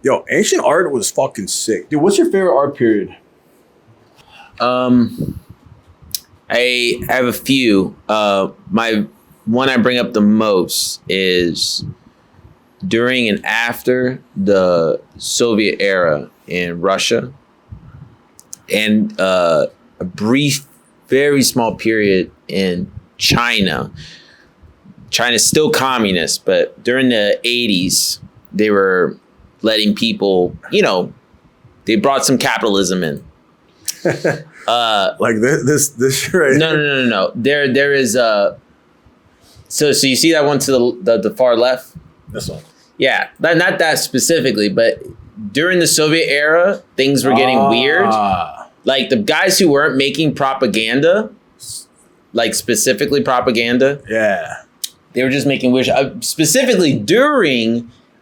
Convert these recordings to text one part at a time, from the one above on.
Yo, ancient art was fucking sick. Dude, what's your favorite art period? I have a few. My one I bring up the most is during and after the Soviet era in Russia, and a brief, very small period in China. China's still communist, but during the 80s, they were letting people, they brought some capitalism in. Like this right? No. There is so you see that one to the far left? This one. Yeah, not that specifically, but during the Soviet era, things were getting weird. Like the guys who weren't making propaganda, like specifically propaganda. Yeah. They were just making weird. Specifically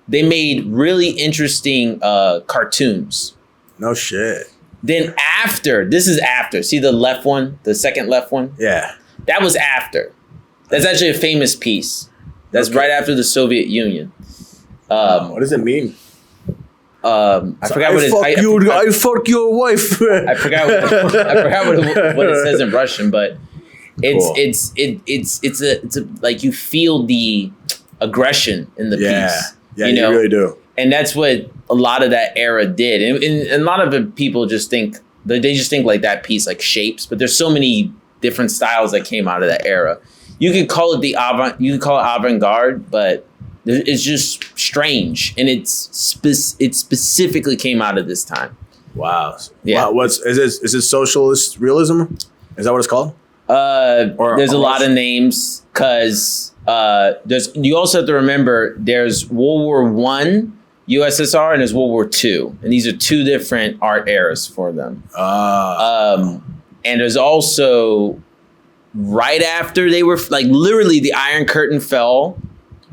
they made really interesting cartoons. No shit. Then this is after. See the left one, the second left one? Yeah. That was after. That's actually a famous piece. That's right after the Soviet Union. What does it mean? I forgot what it is. I fuck your wife. I forgot what it says in Russian, but it's a like you feel the aggression in the piece. Yeah, you really do. And that's what a lot of that era did. And a lot of it, people just think they just think like that piece like shapes, but there's so many different styles that came out of that era. You could call it avant-garde, but it's just strange, and it specifically came out of this time. Wow. Yeah. Wow. Is this socialist realism? Is that what it's called? There's a lot of names because you also have to remember there's World War I, USSR, and there's World War II, and these are two different art eras for them. And there's also right after they were like literally the Iron Curtain fell.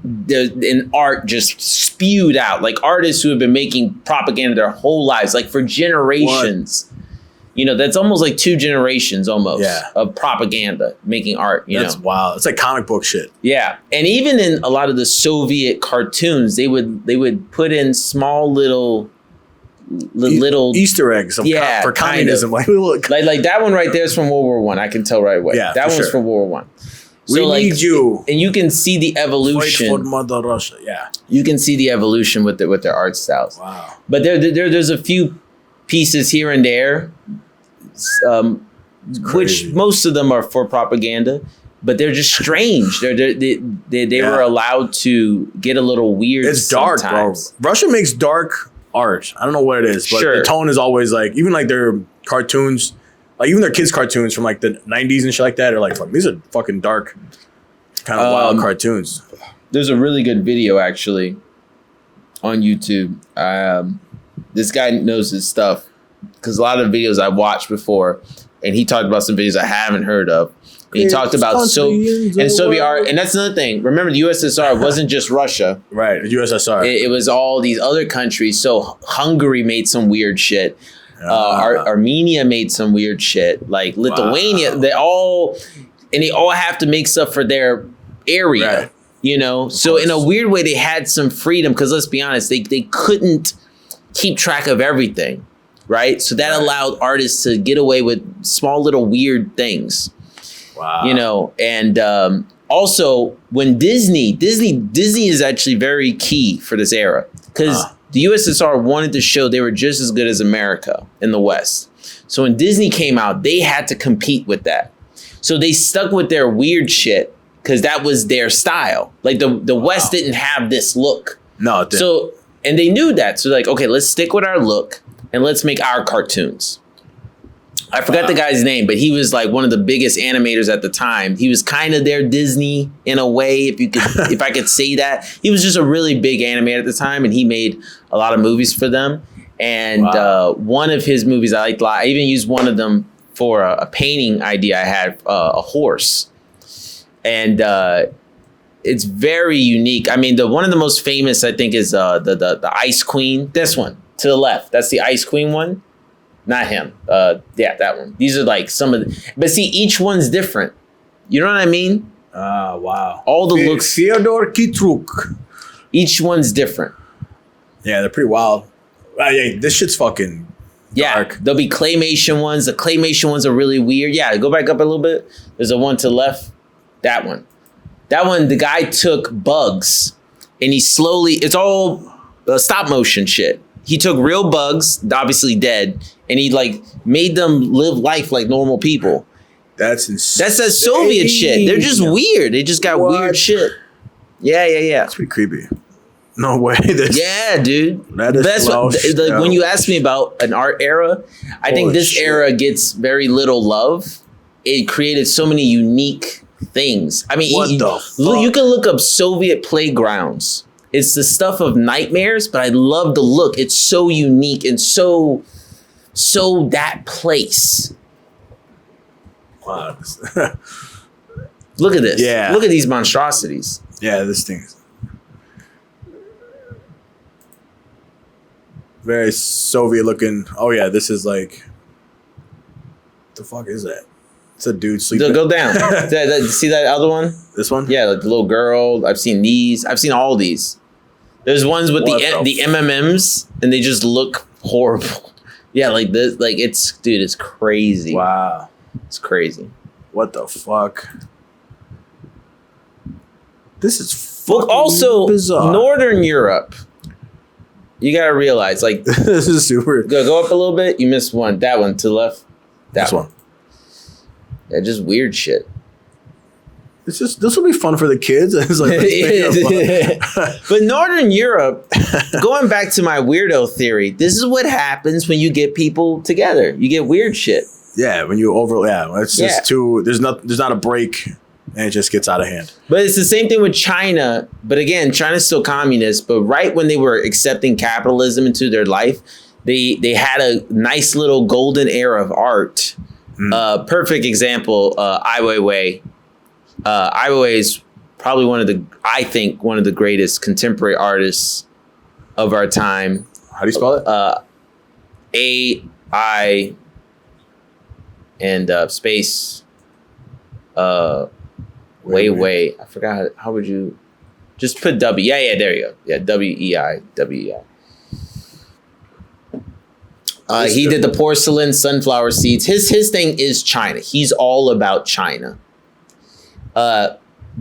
And art just spewed out, like artists who have been making propaganda their whole lives, like for generations. What? That's almost like 2 generations almost of propaganda making art. That's wild. It's like comic book shit. Yeah, and even in a lot of the Soviet cartoons, they would put in small little Easter eggs for communism. Like that one right there is from World War I. I can tell right away. Yeah, that one's from World War I. So we need you. And you can see the evolution. Fight for Mother Russia. Yeah. You can see the evolution with their art styles. Wow. But there's a few pieces here and there, which most of them are for propaganda, but they're just strange. They were allowed to get a little weird. It's dark, bro. Russia makes dark art. I don't know what it is, but the tone is always like, even like their cartoons. Like even their kids' cartoons from like the 90s and shit like that are like, these are fucking dark, kind of wild cartoons. There's a really good video actually on YouTube. This guy knows his stuff because a lot of videos I've watched before, and he talked about some videos I haven't heard of. And he talked about Soviet art, and that's another thing. Remember, the USSR wasn't just Russia, right? The USSR. It was all these other countries. So Hungary made some weird shit. Armenia made some weird shit, like Lithuania. They all have to make stuff for their area, right. So in a weird way, they had some freedom because let's be honest, they couldn't keep track of everything, right? So that allowed artists to get away with small little weird things, And also when Disney is actually very key for this era because. The USSR wanted to show they were just as good as America in the West. So when Disney came out, they had to compete with that. So they stuck with their weird shit because that was their style. Like the West didn't have this look. No, it didn't. So, and they knew that. So like, okay, let's stick with our look and let's make our cartoons. I forgot the guy's name, but he was like one of the biggest animators at the time. He was kind of their Disney in a way, if I could say that. He was just a really big animator at the time, and he made a lot of movies for them. And one of his movies I liked a lot. I even used one of them for a painting idea I had, a horse. And it's very unique. I mean, one of the most famous, I think, is the Ice Queen. This one to the left. That's the Ice Queen one. Not him. That one. These are like some of the... But see, each one's different. You know what I mean? Wow. All the looks... Fyodor Kitruk. Each one's different. Yeah, they're pretty wild. Yeah, this shit's fucking dark. There'll be claymation ones. The claymation ones are really weird. Yeah, go back up a little bit. There's a one to the left. That one, the guy took bugs and he slowly, it's all stop motion shit. He took real bugs, obviously dead, and he like made them live life like normal people. That's insane. That's that Soviet shit. They're just weird. They just got weird shit. Yeah. It's pretty creepy. No way. Yeah, dude. That's what, when you ask me about an art era, I think this era gets very little love. It created so many unique things. I mean, you can look up Soviet playgrounds. It's the stuff of nightmares, but I love the look. It's so unique and so that place. Wow. Look at this. Yeah. Look at these monstrosities. Yeah, this thing is very Soviet looking. Oh yeah, this is like, what the fuck is that? It's a dude sleeping. Go down. See that other one? This one? Yeah, like the little girl. I've seen these. I've seen all these. There's ones with the MMMs, and they just look horrible. Yeah, like this. Like it's crazy. Wow, it's crazy. What the fuck? This is fucking also bizarre. Northern Europe. You gotta realize, like this is super. Go up a little bit. You missed one. That one to the left. This one. Yeah, just weird shit. This will be fun for the kids. It's like, but Northern Europe, going back to my weirdo theory, this is what happens when you get people together. You get weird shit. Yeah, when you it's just too. There's not a break, and it just gets out of hand. But it's the same thing with China. But again, China's still communist. But right when they were accepting capitalism into their life, they had a nice little golden era of art. Perfect example, Ai Weiwei. Ai Weiwei is probably one of the greatest contemporary artists of our time. How do you spell it? A-I and space Weiwei. I forgot how would you just put W. Yeah, there you go. Yeah, W-E-I. He did the porcelain, sunflower seeds. His thing is China. He's all about China.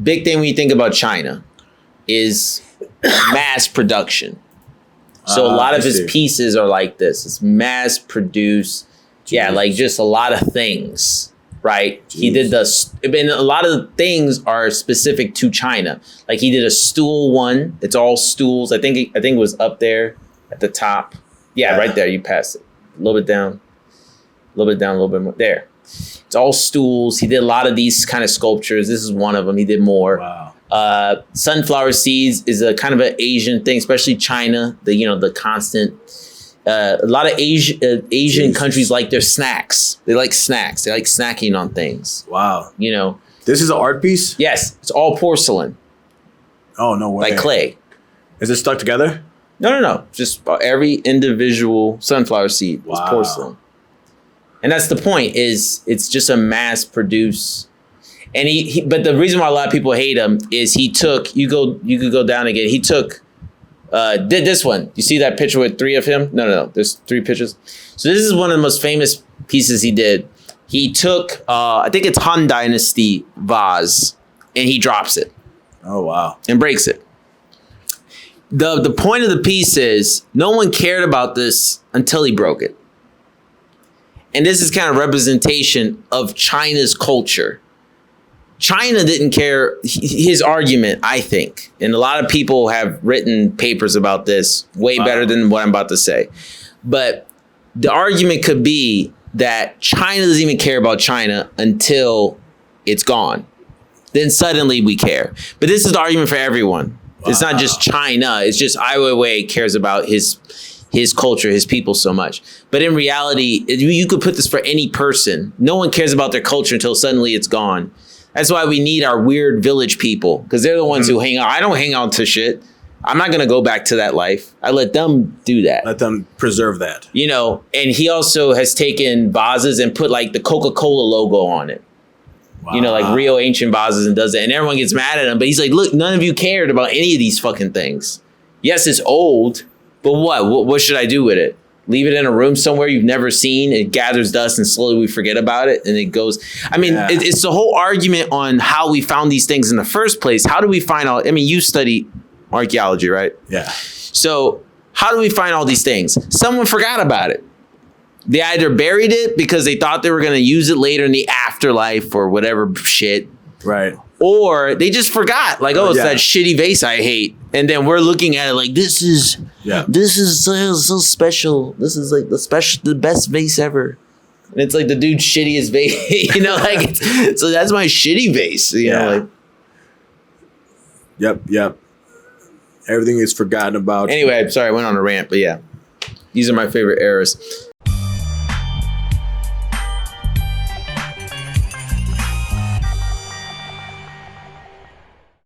Big thing when you think about China is mass production. So a lot of his pieces are like this. It's mass produced. Jeez. Yeah, like just a lot of things, right? Jeez. He did and a lot of the things are specific to China. Like he did a stool one. It's all stools. I think it was up there at the top. Yeah, right there. You passed it. A little bit down, a little bit more. There. It's all stools. He did a lot of these kind of sculptures. This is one of them. He did more. Wow. Sunflower seeds is a kind of an Asian thing, especially China. The constant. A lot of Asian countries like their snacks. They like snacks. They like snacking on things. Wow. This is an art piece? Yes. It's all porcelain. Oh, no way. Like clay. Is it stuck together? No. Just every individual sunflower seed is porcelain. And that's the point, is it's just a mass produced. And but the reason why a lot of people hate him is he took, you could go down again. He took, did this one. You see that picture with 3 of him? No. There's 3 pictures. So this is one of the most famous pieces he did. He took, I think it's Han Dynasty vase, and he drops it. Oh, wow. And breaks it. The point of the piece is no one cared about this until he broke it. And this is kind of representation of China's culture. China didn't care. His argument, I think, and a lot of people have written papers about this way better than what I'm about to say. But the argument could be that China doesn't even care about China until it's gone. Then suddenly we care. But this is the argument for everyone. It's not just China. It's just Ai Weiwei cares about his culture, his people so much. But in reality, you could put this for any person. No one cares about their culture until suddenly it's gone. That's why we need our weird village people, because they're the ones who hang out. I don't hang out to shit. I'm not going to go back to that life. I let them do that. Let them preserve that. And he also has taken vases and put like the Coca-Cola logo on it. Wow. Like real ancient vases, and does it. And everyone gets mad at him. But he's like, look, none of you cared about any of these fucking things. Yes, it's old, But what should I do with it? Leave it in a room somewhere you've never seen. It gathers dust and slowly we forget about it. And it goes. I mean, it's the whole argument on how we found these things in the first place. How do we find all? I mean, you study archaeology, right? Yeah. So how do we find all these things? Someone forgot about it. They either buried it because they thought they were going to use it later in the afterlife or whatever shit. Right. Or they just forgot. Like, it's that shitty vase I hate. And then we're looking at it like, this is so special. This is like the best vase ever. And it's like the dude's shittiest vase, you know, like, so that's my shitty vase, you know, like. Yep. Everything is forgotten about. Anyway, I'm sorry, I went on a rant, but yeah, these are my favorite eras.